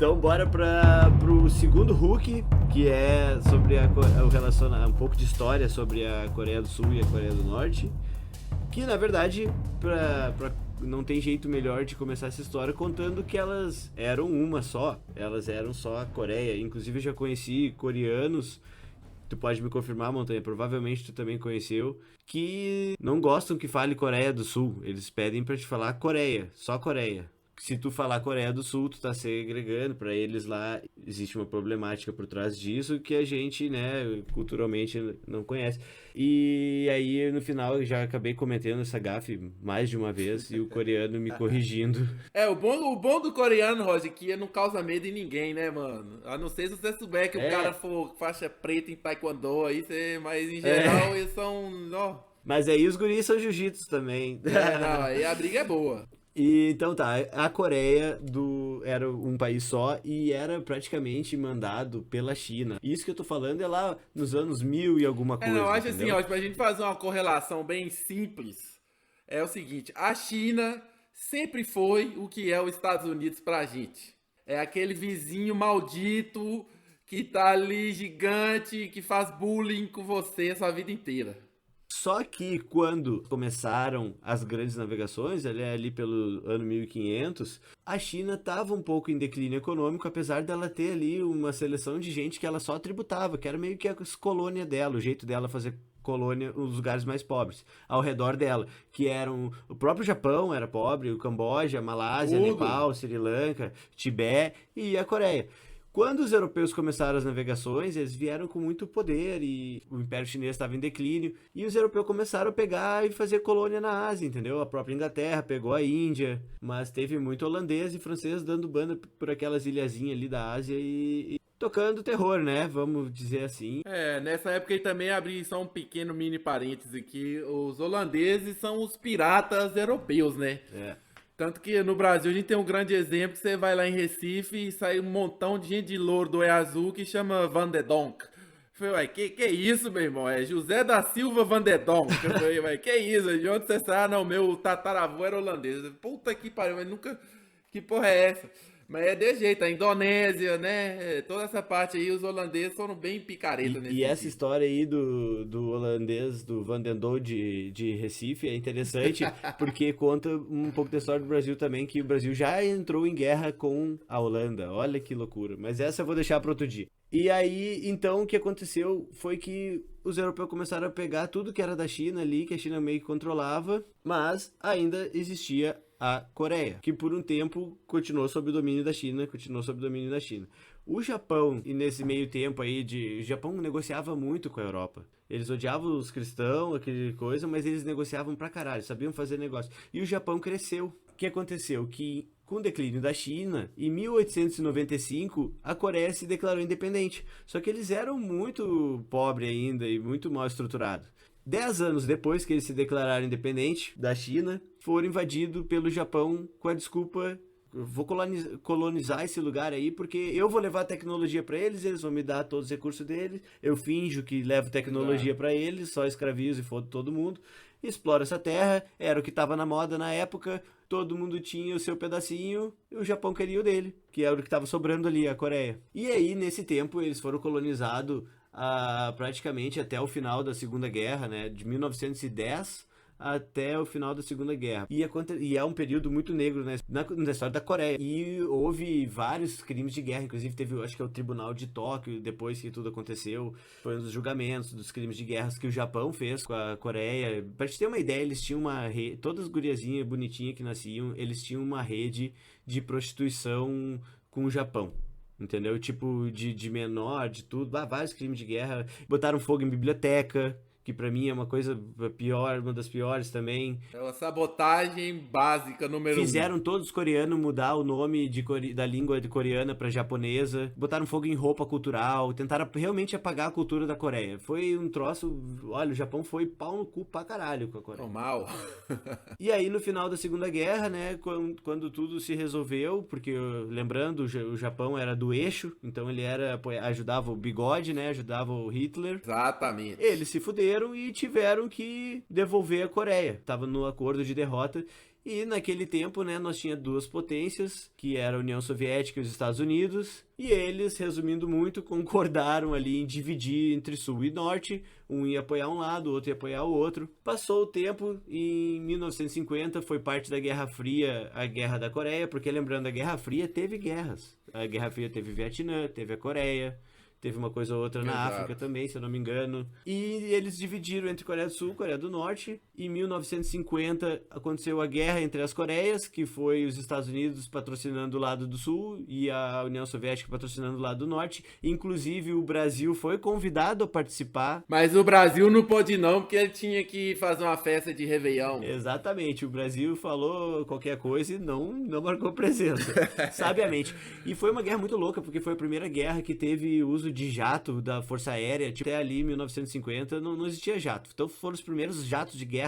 Então bora pro segundo Hulk, que é sobre um pouco de história sobre a Coreia do Sul e a Coreia do Norte. Que na verdade, não tem jeito melhor de começar essa história contando que elas eram uma só. Elas eram só a Coreia. Inclusive eu já conheci coreanos, tu pode me confirmar, Montanha, provavelmente tu também conheceu, que não gostam que fale Coreia do Sul. Eles pedem pra te falar Coreia, só Coreia. Se tu falar Coreia do Sul, tu tá segregando. Pra eles lá existe uma problemática por trás disso que a gente, né, culturalmente não conhece. E aí no final eu já acabei cometendo essa gafe mais de uma vez e o coreano me corrigindo. O bom do coreano, Roger, que não causa medo em ninguém, né, mano? A não ser se você souber que o cara É, for faixa preta em taekwondo, aí você... Mas em geral é. eles são... Ó, Mas aí os guris são jiu-jitsu também. não, aí a briga é boa. E então tá, a Coreia era um país só e era praticamente mandado pela China. Isso que eu tô falando é lá nos anos 1000 e alguma Não, coisa, acho assim, entendeu? ó, pra gente fazer uma correlação bem simples, é o seguinte, a China sempre foi o que é os Estados Unidos pra gente. É aquele vizinho maldito que tá ali gigante, que faz bullying com você a sua vida inteira. Só que quando começaram as grandes navegações, ali pelo ano 1500, a China estava um pouco em declínio econômico, apesar dela ter ali uma seleção de gente que ela só tributava, que era meio que a colônia dela, o jeito dela fazer colônia nos lugares mais pobres, ao redor dela, que eram o próprio Japão era pobre, o Camboja, Malásia, Tudo. Nepal, Sri Lanka, Tibete e a Coreia. Quando os europeus começaram as navegações, eles vieram com muito poder e o Império Chinês estava em declínio. E os europeus começaram a pegar e fazer colônia na Ásia, entendeu? A própria Inglaterra pegou a Índia, mas teve muito holandês e francês dando banda por aquelas ilhazinhas ali da Ásia e tocando terror, né? Vamos dizer assim. Nessa época aí também abri só um pequeno mini parênteses aqui. Os holandeses são os piratas europeus, né? É. Tanto que no Brasil a gente tem um grande exemplo, que você vai lá em Recife e sai um montão de gente de louro do olho azul que chama Van de Donk. Eu falei, ué, que isso, meu irmão? É José da Silva Van de Donk. Eu falei, ué, que isso? De onde você sai? Ah, não, meu tataravô era holandês. Puta que pariu, mas nunca... Que porra é essa? Mas é de jeito, a Indonésia, né? Toda essa parte aí, os holandeses foram bem picareta nesse E essa sentido. história aí do holandês, do Van den Doel de Recife, é interessante porque conta um pouco da história do Brasil também, que o Brasil já entrou em guerra com a Holanda. Olha que loucura. Mas essa eu vou deixar para outro dia. E aí, então, o que aconteceu foi que os europeus começaram a pegar tudo que era da China ali, que a China meio que controlava, mas ainda existia a Coreia, que por um tempo continuou sob o domínio da China, O Japão, e nesse meio tempo aí o Japão negociava muito com a Europa. Eles odiavam os cristãos, aquele coisa, mas eles negociavam pra caralho, sabiam fazer negócio. E o Japão cresceu. O que aconteceu? Que com o declínio da China, em 1895, a Coreia se declarou independente. Só que eles eram muito pobres ainda e muito mal estruturados. 10 anos depois que eles se declararam independente da China, foram invadidos pelo Japão com a desculpa: eu vou colonizar esse lugar aí porque eu vou levar tecnologia para eles, eles vão me dar todos os recursos deles, eu finjo que levo tecnologia Exato. para eles, só escravizo e fodo todo mundo, explora essa terra, era o que estava na moda na época, todo mundo tinha o seu pedacinho e o Japão queria o dele, que era o que estava sobrando ali, a Coreia. E aí, nesse tempo, eles foram colonizados praticamente até o final da Segunda Guerra, né, de 1910 até o final da Segunda Guerra. E é um período muito negro, né, na história da Coreia. E houve vários crimes de guerra, inclusive teve, acho que é o Tribunal de Tóquio, depois que tudo aconteceu, foi um dos julgamentos dos crimes de guerra que o Japão fez com a Coreia. Pra te ter uma ideia, eles tinham uma rede, todas as guriazinhas bonitinhas que nasciam, eles tinham uma rede de prostituição com o Japão. Entendeu? Tipo, de menor, de tudo. Vários crimes de guerra. Botaram fogo em biblioteca, que pra mim é uma coisa pior, uma das piores também. É uma sabotagem básica número um. Fizeram todos os coreanos mudar o nome da língua coreana pra japonesa. Botaram fogo em roupa cultural. Tentaram realmente apagar a cultura da Coreia. Foi um troço... Olha, o Japão foi pau no cu pra caralho com a Coreia. Normal. E aí, no final da Segunda Guerra, né, quando tudo se resolveu, porque, lembrando, o Japão era do eixo, então ele ajudava o Bigode, né, ajudava o Hitler. Exatamente. Eles se fuderam perderam e tiveram que devolver a Coreia. Tava no acordo de derrota. E naquele tempo, né, nós tinha duas potências, que era a União Soviética e os Estados Unidos, e eles, resumindo muito, concordaram ali em dividir entre Sul e Norte, um ia apoiar um lado, o outro ia apoiar o outro. Passou o tempo e em 1950 foi parte da Guerra Fria, a Guerra da Coreia, porque lembrando, a Guerra Fria teve guerras. A Guerra Fria teve Vietnã, teve a Coreia, teve uma coisa ou outra na África também, se eu não me engano. E eles dividiram entre Coreia do Sul e Coreia do Norte. Em 1950 aconteceu a guerra entre as Coreias, que foi os Estados Unidos patrocinando o lado do Sul e a União Soviética patrocinando o lado do Norte. Inclusive o Brasil foi convidado a participar. Mas o Brasil não pôde não, porque ele tinha que fazer uma festa de Réveillon. Exatamente, o Brasil falou qualquer coisa e não marcou presença, sabiamente. E foi uma guerra muito louca, porque foi a primeira guerra que teve uso de jato da Força Aérea. Tipo, até ali, 1950, não existia jato. Então foram os primeiros jatos de guerra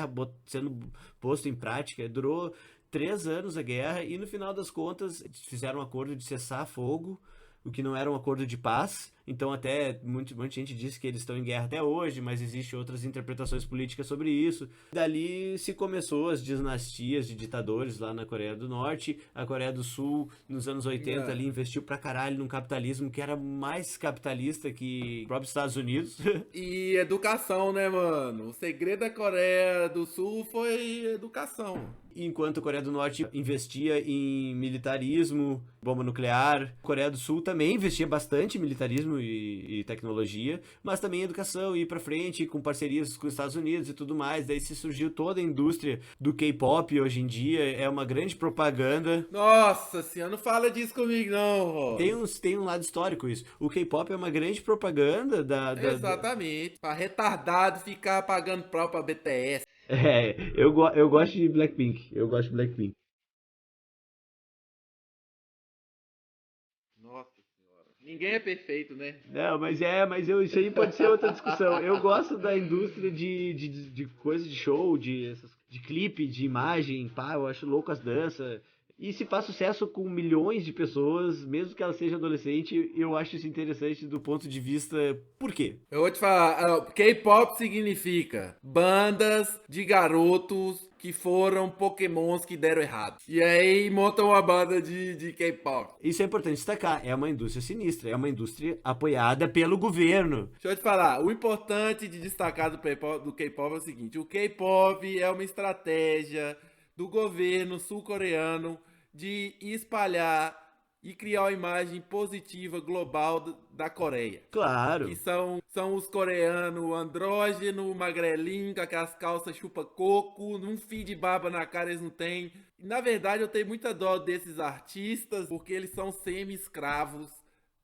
sendo posto em prática. Durou 3 anos a guerra e no final das contas fizeram um acordo de cessar fogo, o que não era um acordo de paz. Então até muita gente disse que eles estão em guerra até hoje, mas existem outras interpretações políticas sobre isso. Dali se começou as dinastias de ditadores lá na Coreia do Norte. A Coreia do Sul, nos anos 80, ali investiu pra caralho num capitalismo que era mais capitalista que os próprios Estados Unidos. E educação, né, mano? O segredo da Coreia do Sul foi educação. Enquanto a Coreia do Norte investia em militarismo, bomba nuclear, a Coreia do Sul também investia bastante em militarismo e tecnologia, mas também em educação, ir pra frente com parcerias com os Estados Unidos e tudo mais. Daí se surgiu toda a indústria do K-pop hoje em dia, é uma grande propaganda. Nossa senhora, não fala disso comigo não, Rô. Tem um lado histórico isso. O K-pop é uma grande propaganda Exatamente, pra retardado ficar pagando pró pra BTS. Eu gosto de Blackpink. Eu gosto de Blackpink. Nossa senhora. Ninguém é perfeito, né? Não, isso aí pode ser outra discussão. Eu gosto da indústria de coisa de show, de clipe, de imagem, pá, eu acho louco as danças. E se faz sucesso com milhões de pessoas, mesmo que ela seja adolescente, eu acho isso interessante do ponto de vista... Por quê? Eu vou te falar, K-pop significa bandas de garotos que foram pokémons que deram errado. E aí montam uma banda de K-pop. Isso é importante destacar, é uma indústria sinistra, é uma indústria apoiada pelo governo. Deixa eu te falar, o importante de destacar do K-pop é o seguinte, o K-pop é uma estratégia do governo sul-coreano de espalhar e criar uma imagem positiva global da Coreia. Claro. Que são os coreanos andrógeno, magrelinho, com aquelas calças chupa-coco, um fio de barba na cara eles não têm. Na verdade, eu tenho muita dó desses artistas, porque eles são semi-escravos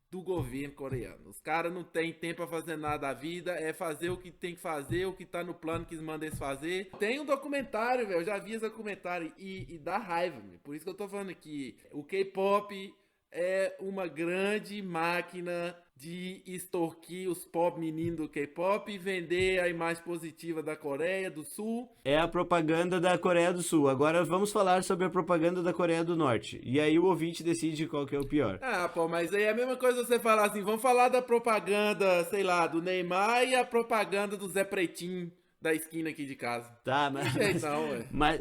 do governo coreano. Os caras não têm tempo pra fazer nada da vida, é fazer o que tem que fazer, o que tá no plano que eles mandam eles fazer. Tem um documentário, velho, eu já vi esse documentário e dá raiva, véio. Por isso que eu tô falando aqui. O K-pop é uma grande máquina de extorquir os pop meninos do K-pop e vender a imagem positiva da Coreia do Sul. É a propaganda da Coreia do Sul. Agora vamos falar sobre a propaganda da Coreia do Norte. E aí o ouvinte decide qual que é o pior. Ah, pô, mas aí é a mesma coisa você falar assim, vamos falar da propaganda, sei lá, do Neymar e a propaganda do Zé Pretinho da esquina aqui de casa. Tá,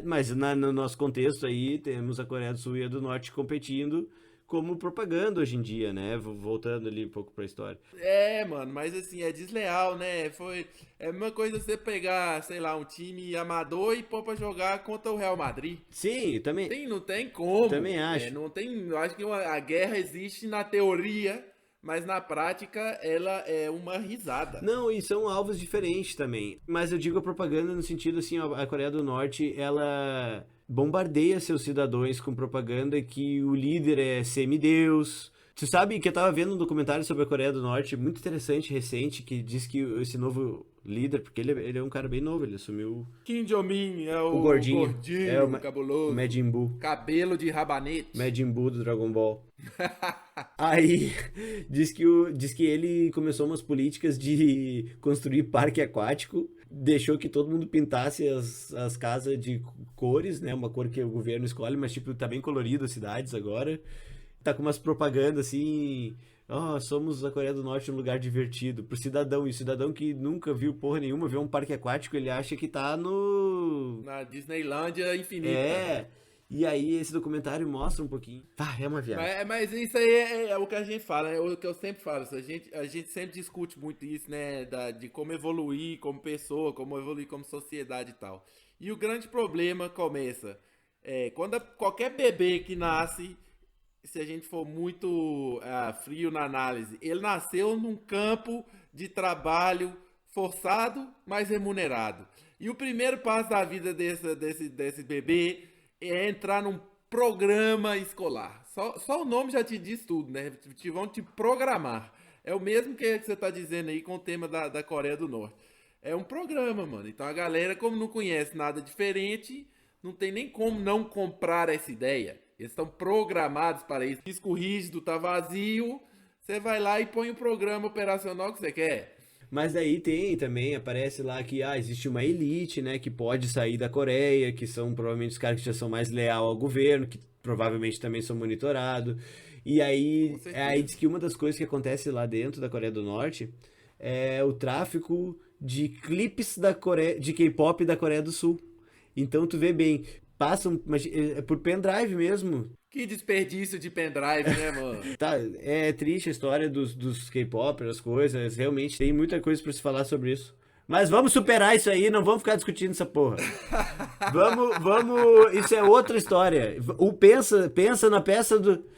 mas no nosso contexto aí, temos a Coreia do Sul e a do Norte competindo como propaganda hoje em dia, né? Voltando ali um pouco pra história. É, mano, mas assim, é desleal, né? É a mesma coisa você pegar, sei lá, um time amador e pôr pra jogar contra o Real Madrid. Sim, também. Não tem como. Também acho. Eu acho que a guerra existe na teoria, mas na prática ela é uma risada. Não, e são alvos diferentes também. Mas eu digo a propaganda no sentido assim, a Coreia do Norte, ela bombardeia seus cidadãos com propaganda que o líder é semideus. Você sabe que eu tava vendo um documentário sobre a Coreia do Norte, muito interessante, recente, que diz que esse novo líder, porque ele é um cara bem novo, ele assumiu... Kim Jong-un é o gordinho, é o cabuloso. Majin Buu. Cabelo de rabanete. Majin Buu do Dragon Ball. Aí, diz que ele começou umas políticas de construir parque aquático, deixou que todo mundo pintasse as casas de cores, né? Uma cor que o governo escolhe, mas tipo, tá bem colorido as cidades agora. Tá com umas propagandas assim, Somos a Coreia do Norte um lugar divertido pro cidadão. E o cidadão que nunca viu porra nenhuma, vê um parque aquático, ele acha que tá no... Na Disneylândia infinita. É, e aí esse documentário mostra um pouquinho. É uma viagem. Mas isso aí é o que a gente fala, é o que eu sempre falo. A gente sempre discute muito isso, né? De como evoluir como pessoa, como evoluir como sociedade e tal. E o grande problema começa quando qualquer bebê que nasce, se a gente for muito frio na análise, ele nasceu num campo de trabalho forçado, mas remunerado. E o primeiro passo da vida desse bebê é entrar num programa escolar. Só o nome já te diz tudo, né? Vão te programar. É o mesmo que você está dizendo aí com o tema da Coreia do Norte. É um programa, mano. Então a galera, como não conhece nada diferente, não tem nem como não comprar essa ideia. Eles estão programados para isso. O disco rígido tá vazio, você vai lá e põe o programa operacional que você quer. Mas daí tem também, aparece lá que existe uma elite, né, que pode sair da Coreia, que são provavelmente os caras que já são mais leal ao governo, que provavelmente também são monitorados. E aí diz que uma das coisas que acontece lá dentro da Coreia do Norte é o tráfico de clipes de K-pop da Coreia do Sul. Então tu vê bem, passam por pendrive mesmo. Que desperdício de pendrive, né, mano? Tá, é triste a história dos K-pop, as coisas. Realmente tem muita coisa pra se falar sobre isso. Mas vamos superar isso aí, não vamos ficar discutindo essa porra. Vamos, isso é outra história.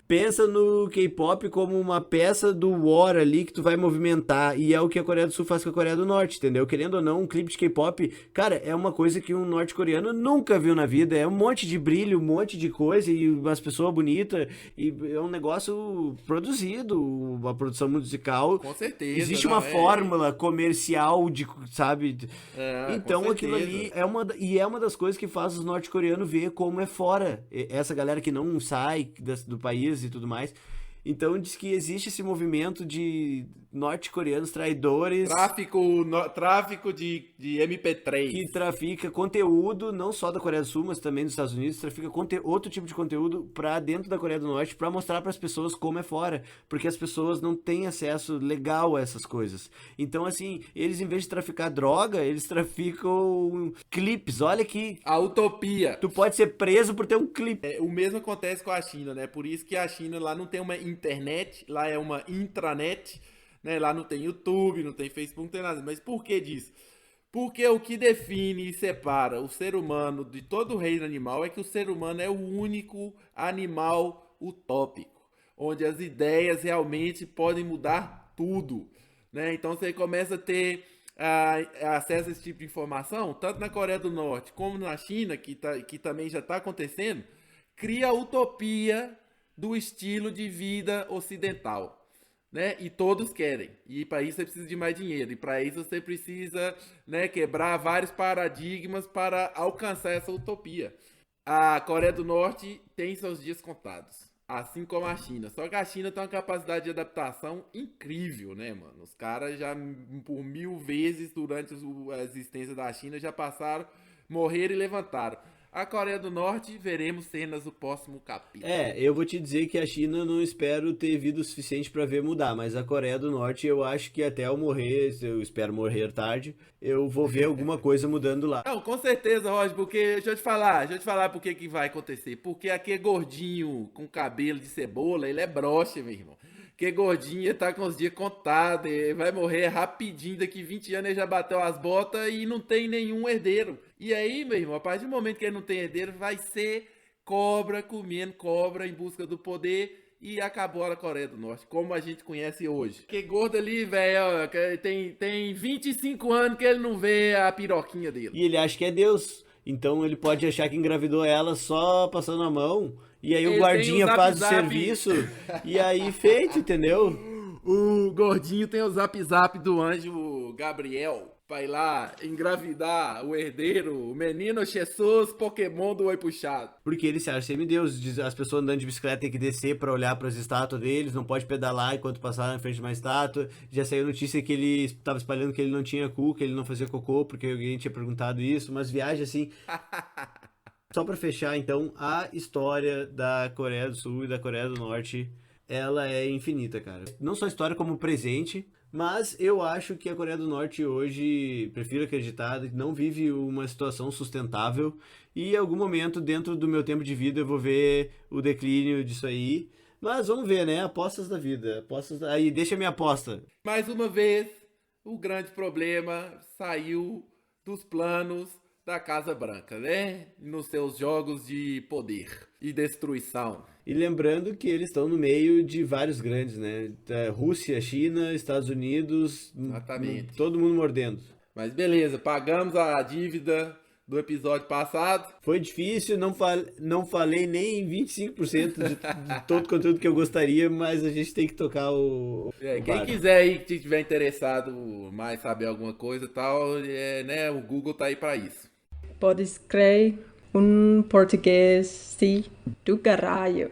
Pensa no K-pop como uma peça do War ali que tu vai movimentar, e é o que a Coreia do Sul faz com a Coreia do Norte, entendeu? Querendo ou não, um clipe de K-pop, cara, é uma coisa que um norte-coreano nunca viu na vida, é um monte de brilho, um monte de coisa, e umas pessoas bonitas, e é um negócio produzido, uma produção musical. Com certeza. Existe uma fórmula comercial de, sabe? Então aquilo ali é uma das coisas que faz os norte-coreanos ver como é fora. Essa galera que não sai do país e tudo mais. Então diz que existe esse movimento de norte-coreanos traidores. Tráfico de MP3. Que trafica conteúdo, não só da Coreia do Sul, mas também dos Estados Unidos. Trafica outro tipo de conteúdo pra dentro da Coreia do Norte, pra mostrar pras pessoas como é fora. Porque as pessoas não têm acesso legal a essas coisas. Então, assim, eles em vez de traficar droga, eles traficam clipes. Olha que... A utopia. Tu pode ser preso por ter um clipe. O mesmo acontece com a China, né? Por isso que a China lá não tem uma internet, lá é uma intranet, né? Lá não tem YouTube, não tem Facebook, não tem nada. Mas por que disso? Porque o que define e separa o ser humano de todo o reino animal é que o ser humano é o único animal utópico, onde as ideias realmente podem mudar tudo, né? Então você começa a ter acesso a esse tipo de informação, tanto na Coreia do Norte como na China, que também já está acontecendo, cria a utopia do estilo de vida ocidental, né? E todos querem. E para isso você precisa de mais dinheiro. E para isso você precisa, né, quebrar vários paradigmas para alcançar essa utopia. A Coreia do Norte tem seus dias contados, assim como a China. Só que a China tem uma capacidade de adaptação incrível, né, mano? Os caras já, por 1000 vezes durante a existência da China, já passaram, morreram e levantaram. A Coreia do Norte, veremos cenas do próximo capítulo. Eu vou te dizer que a China não espero ter vida o suficiente pra ver mudar, mas a Coreia do Norte eu acho que até eu morrer, eu espero morrer tarde, eu vou ver alguma coisa mudando lá. Não, com certeza, Roger, porque, deixa eu te falar por que vai acontecer. Porque aquele gordinho com cabelo de cebola, ele é broxa, meu irmão. Que gordinho tá com os dias contados, ele vai morrer rapidinho, daqui 20 anos ele já bateu as botas e não tem nenhum herdeiro. E aí, meu irmão, a partir do momento que ele não tem herdeiro, vai ser cobra comendo cobra em busca do poder e acabou a Coreia do Norte, como a gente conhece hoje. Que gordo ali, velho, tem 25 anos que ele não vê a piroquinha dele. E ele acha que é Deus, então ele pode achar que engravidou ela só passando a mão. E aí o guardinha faz o serviço e aí feito, entendeu? O gordinho tem o zap do anjo Gabriel. Vai lá engravidar o herdeiro, o menino Jesus Pokémon do Oi Puxado. Porque ele se acha semideus. As pessoas andando de bicicleta têm que descer pra olhar pras estátuas deles, não pode pedalar enquanto passar na frente de uma estátua. Já saiu notícia que ele tava espalhando que ele não tinha cu, que ele não fazia cocô, porque alguém tinha perguntado isso. Umas viagens assim... Só pra fechar, então, a história da Coreia do Sul e da Coreia do Norte ela é infinita, cara. Não só história como presente, mas eu acho que a Coreia do Norte hoje, prefiro acreditar, não vive uma situação sustentável e em algum momento dentro do meu tempo de vida eu vou ver o declínio disso aí. Mas vamos ver, né? Apostas da vida. Aí, deixa a minha aposta. Mais uma vez, o grande problema saiu dos planos da Casa Branca, né? Nos seus jogos de poder e destruição. E lembrando que eles estão no meio de vários grandes, né? Rússia, China, Estados Unidos, Exatamente. todo mundo mordendo. Mas beleza, pagamos a dívida do episódio passado. Foi difícil, não falei nem 25% de todo o conteúdo que eu gostaria, mas a gente tem que tocar o Quem barco. quiser aí, que tiver interessado mais saber alguma coisa e tal, né, o Google tá aí pra isso. Pode escrever português, sim, do caralho.